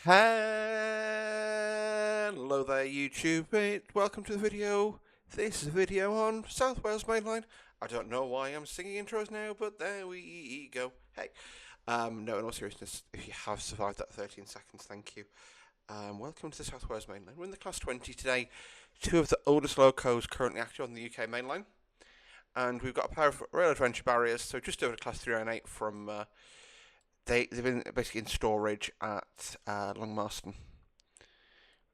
Hello there YouTube mate, welcome to the video. This is a video on South Wales Mainline. I don't know why I'm singing intros now, but there we go. Hey, no, in all seriousness, if you have survived that 13 seconds, thank you. Welcome to the South Wales Mainline. We're in the Class 20 today, two of the oldest locos currently active on the UK Mainline. And we've got a pair of rail adventure barriers, so just over to Class 398 from... They've been basically in storage at Long Marston.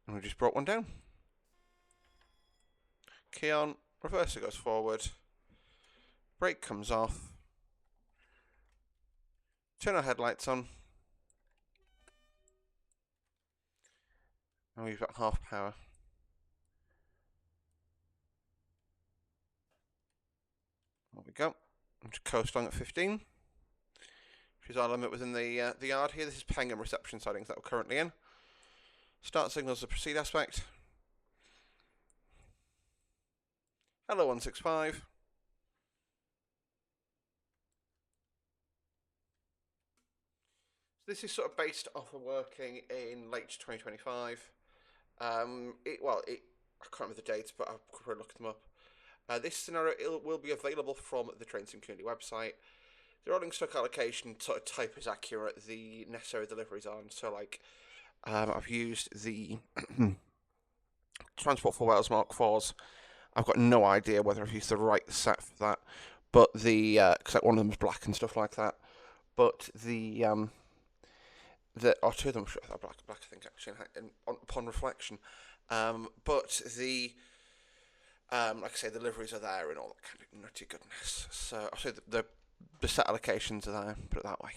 And we just brought one down. Key on, reverser goes forward, brake comes off, turn our headlights on, and we've got half power. There we go. I'm just coast along at 15, which is our limit within the yard here. This is Pengham reception settings that we're currently in. Start signals the proceed aspect. Hello 165. So this is sort of based off of working in late 2025. I can't remember the dates, but I'll probably look them up. This scenario will be available from the Train Sim Community website. The rolling stock allocation sort of type is accurate. The necessary deliveries aren't. So, like, I've used the Transport for Wales Mark 4s. I've got no idea whether I've used the right set for that, but because one of them is black and stuff like that. But two of them are black, I think, actually, upon reflection. But the like I say, the deliveries are there and all that kind of nutty goodness. So I'll say the set allocations are there, put it that way.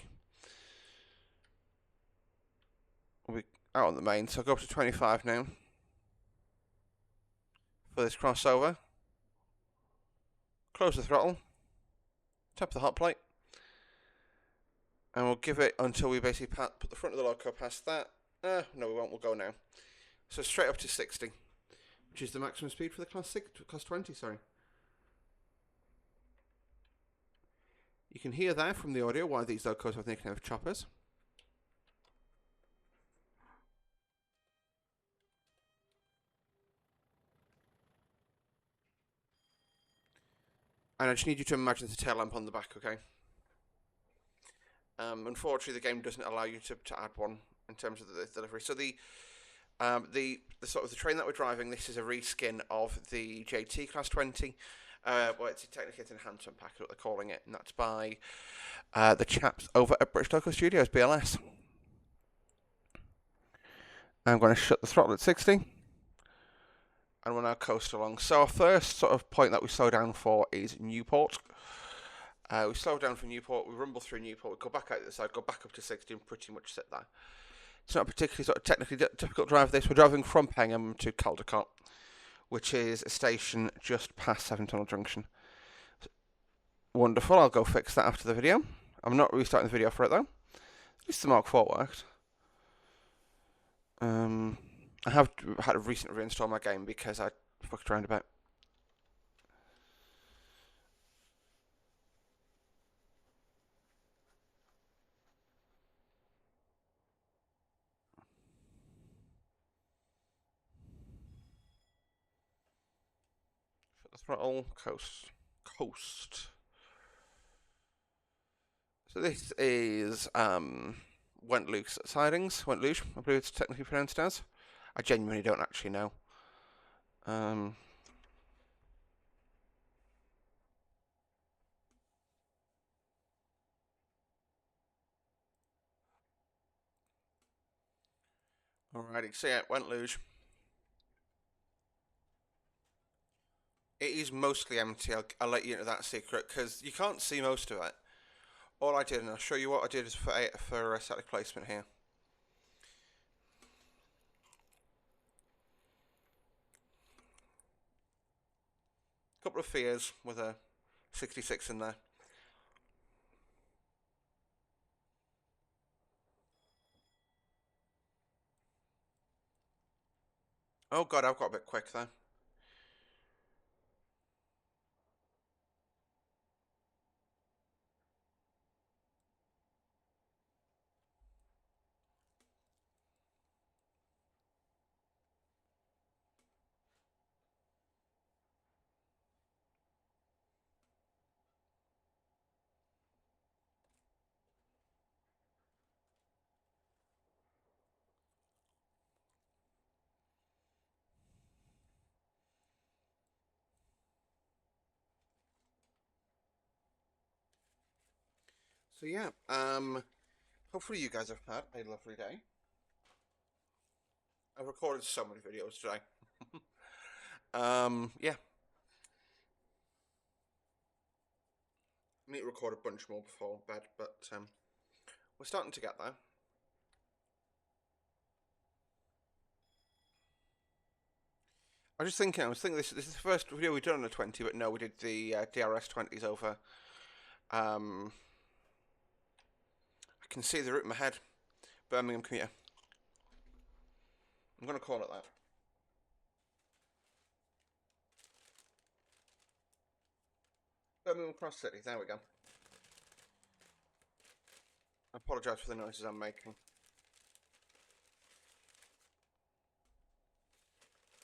We'll be out on the main, so I'll go up to 25 now for this crossover. Close the throttle, tap the hot plate, and we'll give it until we basically put the front of the loco past that. No, we won't, we'll go now. So straight up to 60, which is the maximum speed for the Class 20, sorry. You can hear there from the audio why these locos have the nickname of choppers. And I just need you to imagine the tail lamp on the back, okay? Unfortunately, the game doesn't allow you to add one in terms of the delivery. So the sort of the train that we're driving, this is a reskin of the JT Class 20. Well, it's technically an enhancement pack, what they're calling it, and that's by the chaps over at British Loco Studios, BLS. I'm going to shut the throttle at 60, and we'll now coast along. So our first sort of point that we slow down for is Newport. We slow down from Newport, we rumble through Newport, we go back out the side, go back up to 60 and pretty much sit there. It's not a particularly sort of technically difficult drive this. We're driving from Pengham to Caldecott, which is a station just past Seven Tunnel Junction. Wonderful, I'll go fix that after the video. I'm not restarting the video for it though. At least the Mark 4 worked. I have had to recently reinstall my game because I fucked around a bit. Shut the throttle, coast. So this is Wentluche sidings. Wentluche, I believe it's technically pronounced as. I genuinely don't actually know. Alrighty, so yeah, Wentluche. It is mostly empty. I'll let you into that secret because you can't see most of it. All I did, and I'll show you what I did for a static placement here. Couple of Fiers with a 66 in there. Oh god, I've got a bit quick there. So yeah, hopefully you guys have had a lovely day. I've recorded so many videos today. Yeah, I need to record a bunch more before bed, but we're starting to get there. I was thinking this is the first video we've done on the 20, but no, we did the DRS 20s over. I can see the route in my head. Birmingham commuter. I'm going to call it that. Birmingham Cross City, there we go. I apologise for the noises I'm making.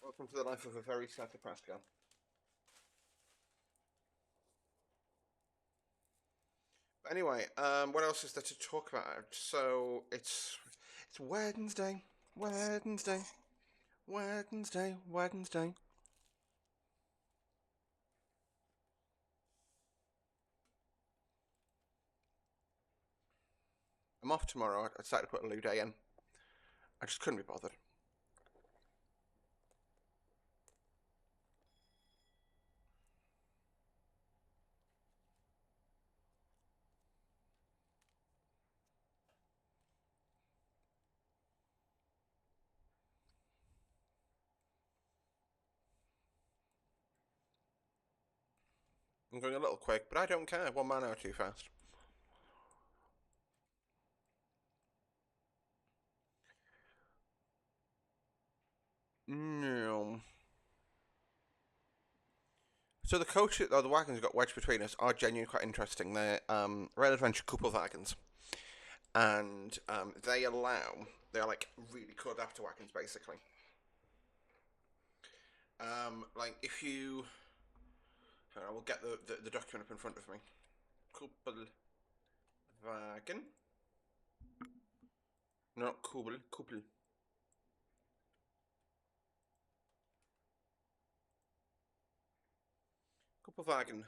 Welcome to the life of a very sad depressed girl. But anyway, what else is there to talk about? So it's Wednesday, Wednesday, Wednesday, Wednesday. I'm off tomorrow. I decided to put a new day in. I just couldn't be bothered. I'm going a little quick, but I don't care. 1 man hour too fast. No. So the coaches, or the wagons got wedged between us, are genuinely quite interesting. They're Rail Adventure couple wagons, and they're like really cool adapter wagons, basically. Like if you, I will get the document up in front of me. Couple wagon, not couple, couple. Couple wagon.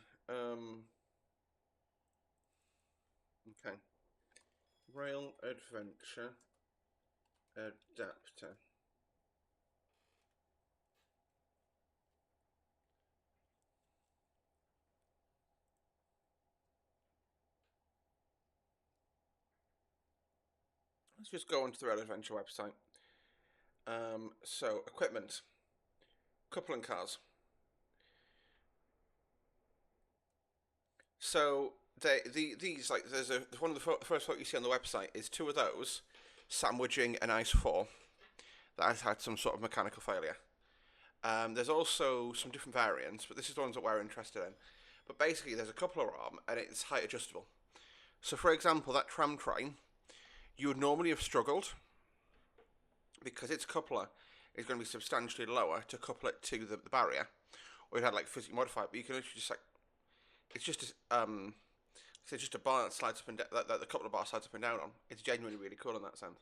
Okay. Rail Adventure adapter. Let's just go onto the Rail Adventure website. So equipment, coupling cars. So these like there's one of the first photos you see on the website is two of those sandwiching an ice 4 that has had some sort of mechanical failure. There's also some different variants, but this is the ones that we're interested in. But basically, there's a coupler arm and it's height adjustable. So, for example, that tram train, you would normally have struggled because its coupler is going to be substantially lower to couple it to the barrier, or you had like physically modified. But you can literally just like it's just it's just a bar that slides up and down, that the coupler bar slides up and down on. It's genuinely really cool in that sense.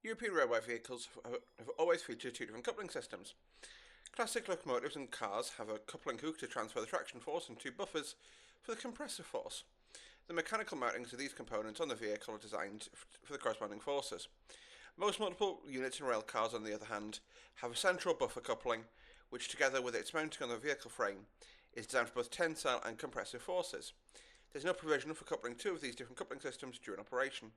European railway vehicles have always featured two different coupling systems. Classic locomotives and cars have a coupling hook to transfer the traction force and two buffers for the compressor force. The mechanical mountings of these components on the vehicle are designed for the corresponding forces. Most multiple units in rail cars, on the other hand, have a central buffer coupling, which together with its mounting on the vehicle frame, is designed for both tensile and compressive forces. There is no provision for coupling two of these different coupling systems during operation.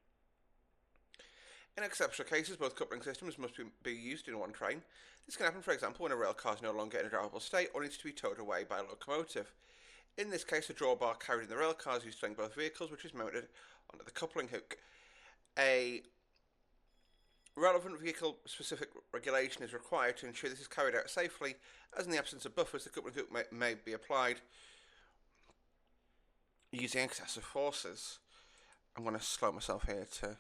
In exceptional cases, both coupling systems must be used in one train. This can happen, for example, when a rail car is no longer in a drivable state or needs to be towed away by a locomotive. In this case, a drawbar carried in the rail car is used to link both vehicles, which is mounted onto the coupling hook. A relevant vehicle-specific regulation is required to ensure this is carried out safely, as in the absence of buffers, the coupling hook may be applied using excessive forces. I'm going to slow myself here to...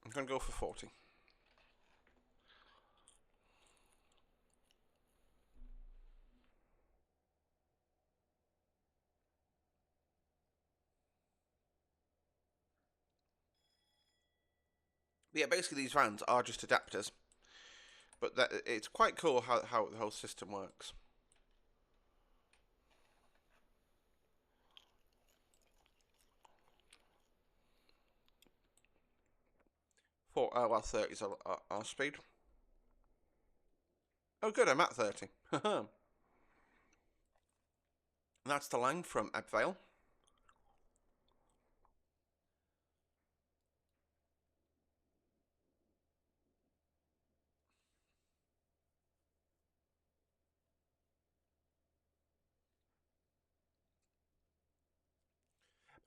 I'm going to go for 40. Yeah, basically these vans are just adapters, but it's quite cool how the whole system works. Well, 30's our speed. Oh, good, I'm at 30. That's the line from Ebbvale.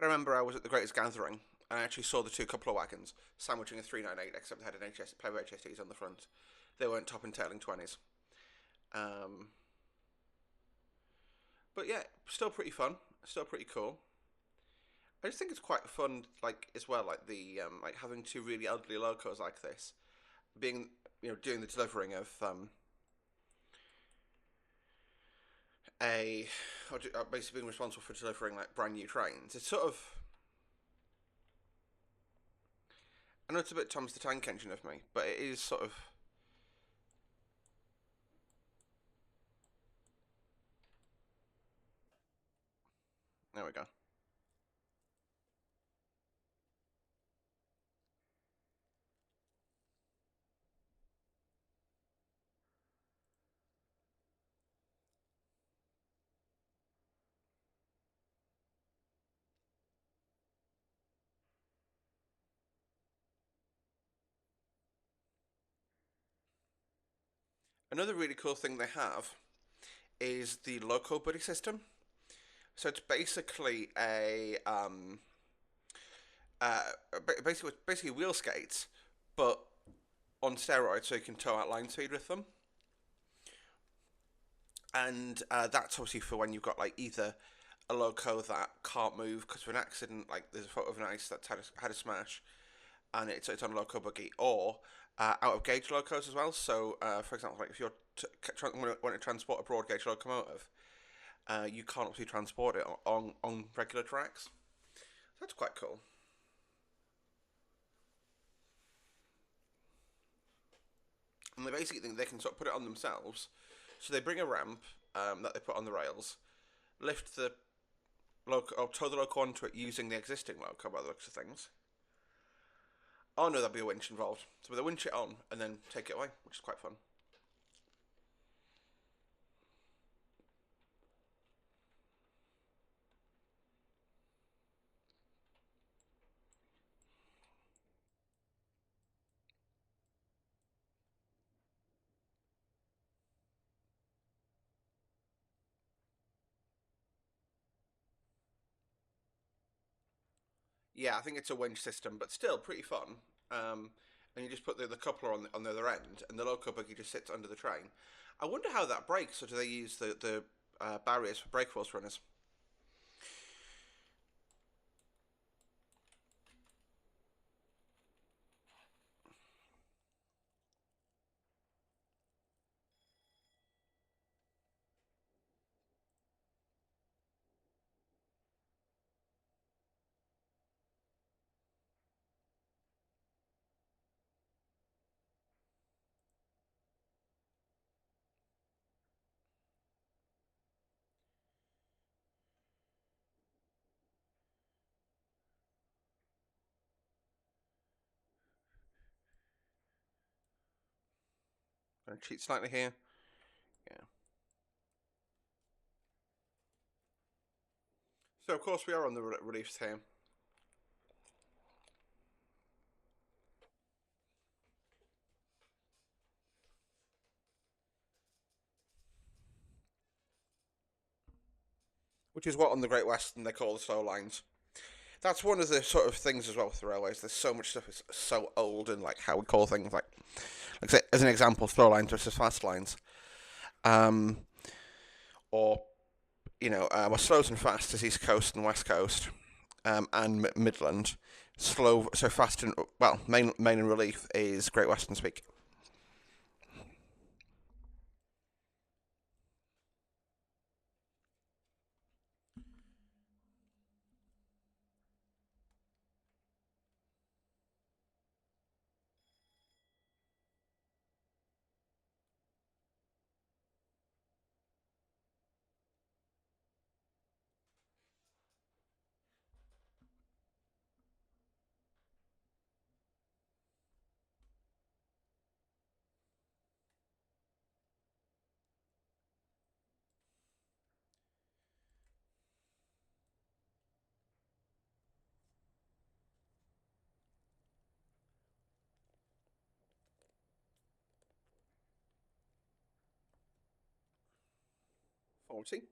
I remember I was at the Greatest Gathering and I actually saw the two coupler wagons sandwiching a 398, except they had an pair of HSTs on the front. They weren't top and tailing 20s. Um, but yeah, still pretty fun. Still pretty cool. I just think it's quite fun, like as well, like the like having two really elderly locos like this, being doing the delivering of a basically being responsible for delivering like brand new trains. It's sort of, I know it's a bit Thomas the Tank Engine of me, but it is sort of. There we go. Another really cool thing they have is the loco buddy system. So it's basically a uh, basically wheel skates, but on steroids, so you can tow out line speed with them. And that's obviously for when you've got like either a loco that can't move because of an accident, like there's a photo of an ice that's had a smash, and it's on a loco buggy, or out of gauge locos as well. So, for example, like if you're want to transport a broad gauge locomotive, you can't obviously transport it on regular tracks. That's quite cool. And they basically think they can sort of put it on themselves. So they bring a ramp that they put on the rails, lift the loco, or tow the loco onto it using the existing loco by the looks of things. Oh no, there'll be a winch involved. So they winch it on and then take it away, which is quite fun. Yeah, I think it's a winch system, but still pretty fun. And you just put the coupler on the other end, and the loco buggy just sits under the train. I wonder how that breaks, or do they use the barriers for brake force runners? Going to cheat slightly here. Yeah. So of course we are on the reliefs here. Which is what on the Great Western they call the slow lines. That's one of the sort of things as well with the railways. There's so much stuff that's so old, and like how we call things like say, as an example, slow lines versus fast lines, um, or well, slows and fast is East Coast and West Coast, and Midland. Slow, so fast and well, main and relief is Great Western speak. 40.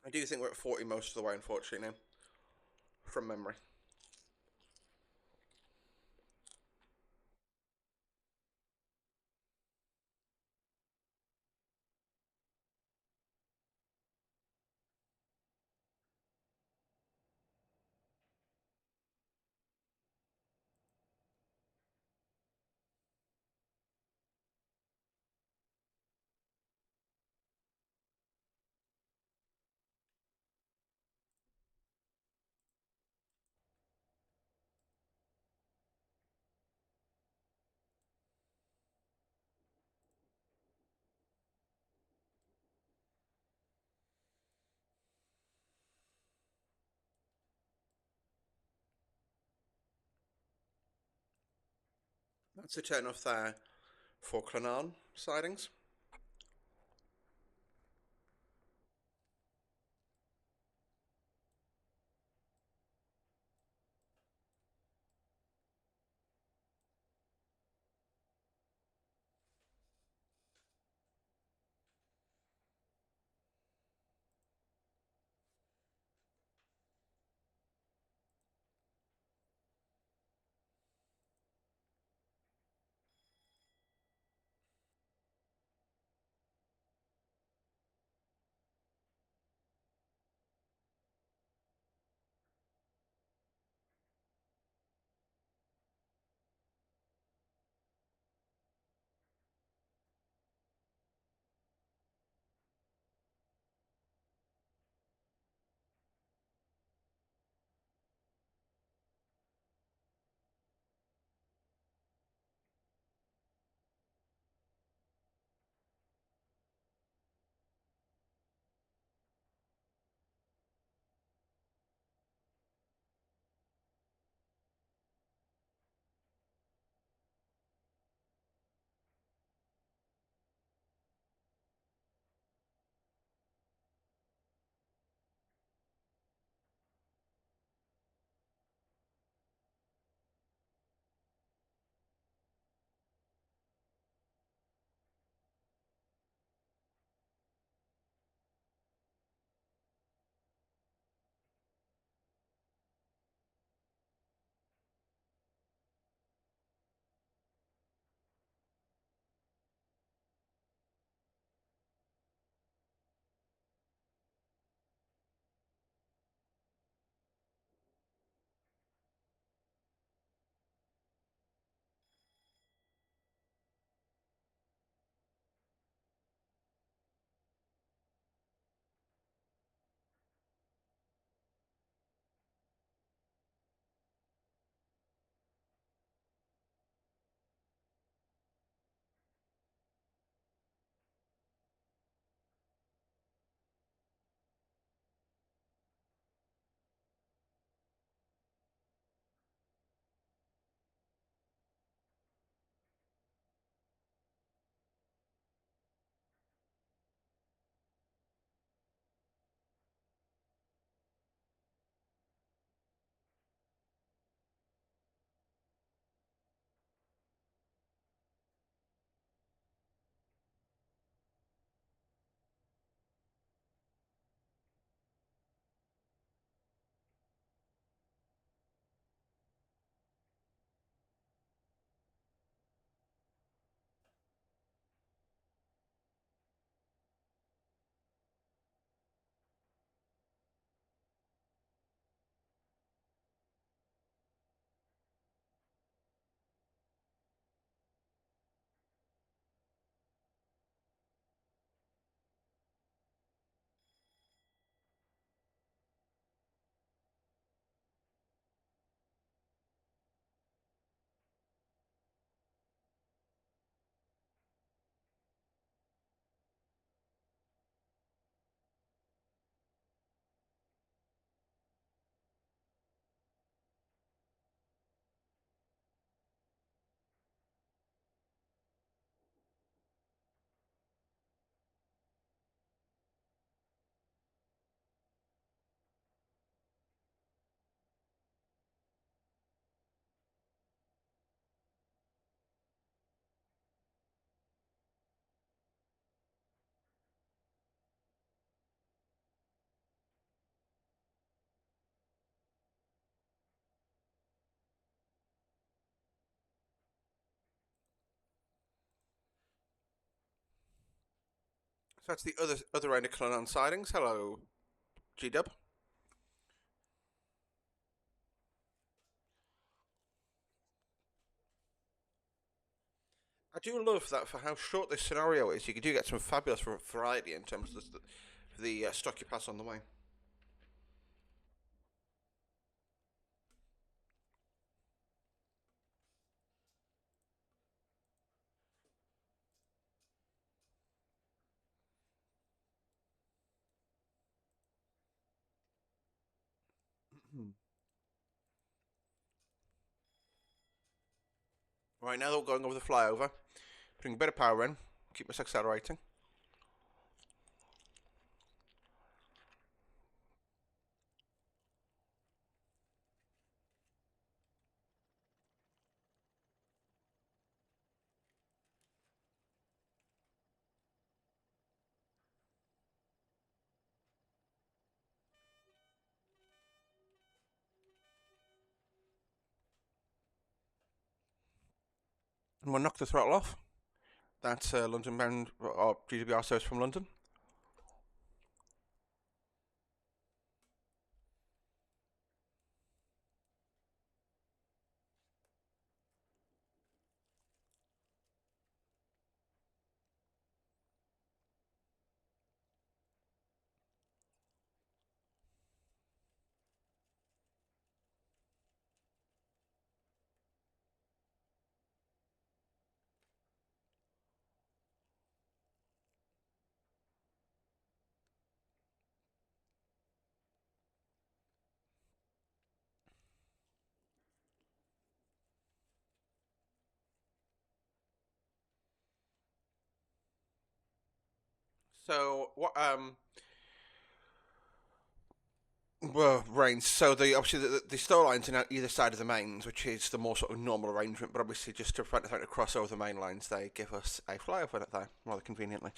I do think we're at 40 most of the way, unfortunately, now, from memory. That's a turn off there for Clanan sidings. So that's the other end of Clonard sidings. Hello, G Dub. I do love that for how short this scenario is. You do get some fabulous variety in terms of the stock you pass on the way. Right now, they're going over the flyover, putting a bit of power in, keep us accelerating. And we'll knock the throttle off. That's London bound or GWR service from London. So what? Well, range. So obviously the store lines are on either side of the mains, which is the more sort of normal arrangement. But obviously, just to prevent the fact to cross over the main lines, they give us a flyover at there rather conveniently.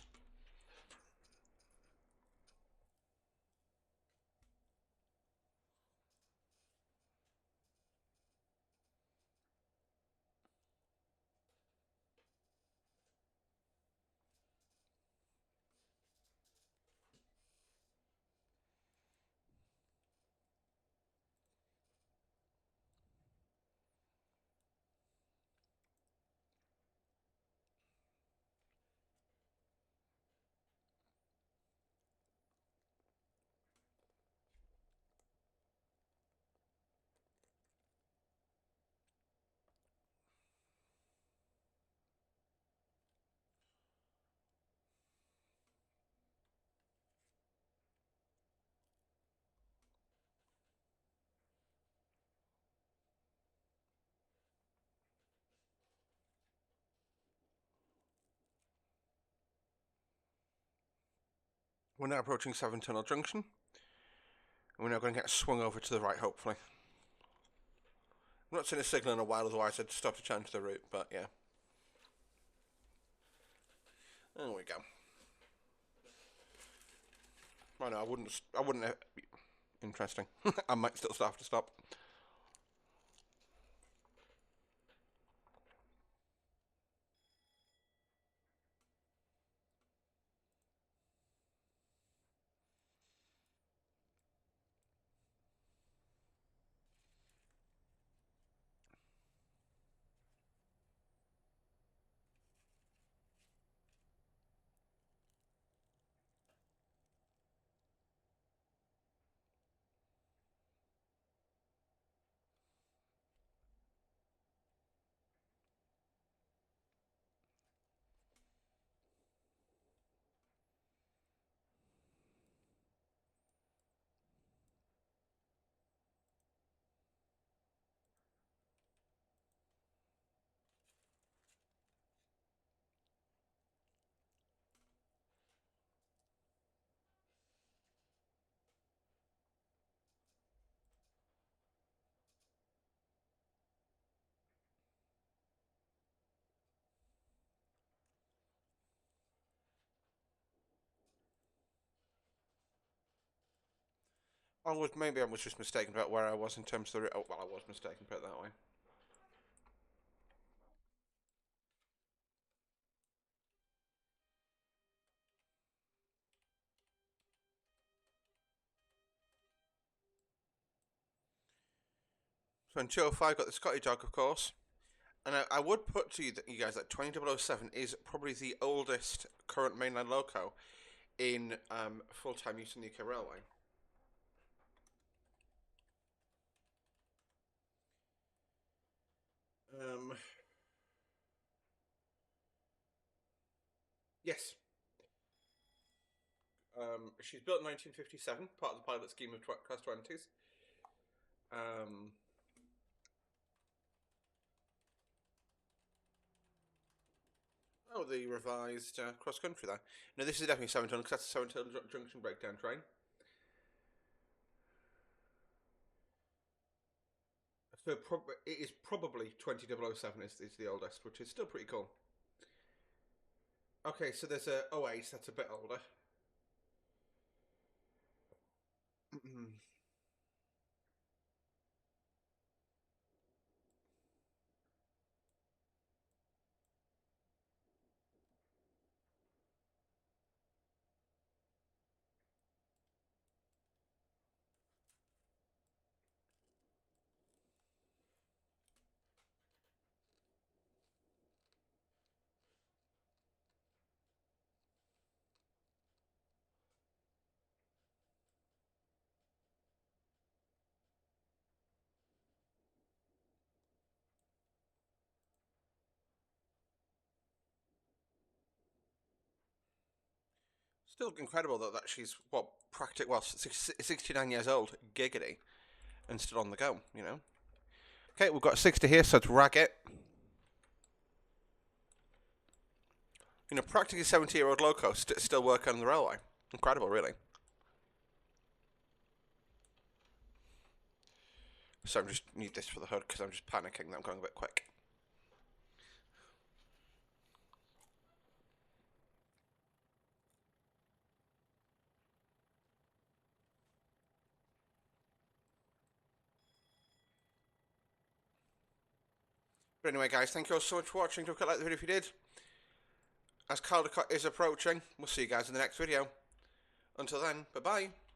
We're now approaching Seven Tunnel Junction. And we're now going to get swung over to the right, hopefully. I'm not seeing a signal in a while, otherwise I'd stop to change the route, but yeah. There we go. I know, I wouldn't, interesting. I might still have to stop. Maybe I was just mistaken about where I was in terms of the route. Oh, well, I was mistaken, put it that way. So in 205, got the Scotty dog, of course. And I would put to you, you guys that 20007 is probably the oldest current mainline loco in full-time use in the UK railway. Yes. She's built in 1957, part of the pilot scheme of Class 20s. Oh, the revised cross country there. No, this is definitely 7 ton because that's a 7 ton junction breakdown train. So it is probably 20007 is the oldest, which is still pretty cool. Okay, so there's a 08, that's a bit older. Still incredible though that she's what 69 years old, giggity, and still on the go. You know. Okay, we've got 60 here, so to rag it. You know, practically 70-year-old loco still working on the railway. Incredible, really. So I just need this for the hood because I'm just panicking that I'm going a bit quick. But anyway, guys, thank you all so much for watching. Don't forget to like the video if you did. As Caldecott is approaching, we'll see you guys in the next video. Until then, bye-bye.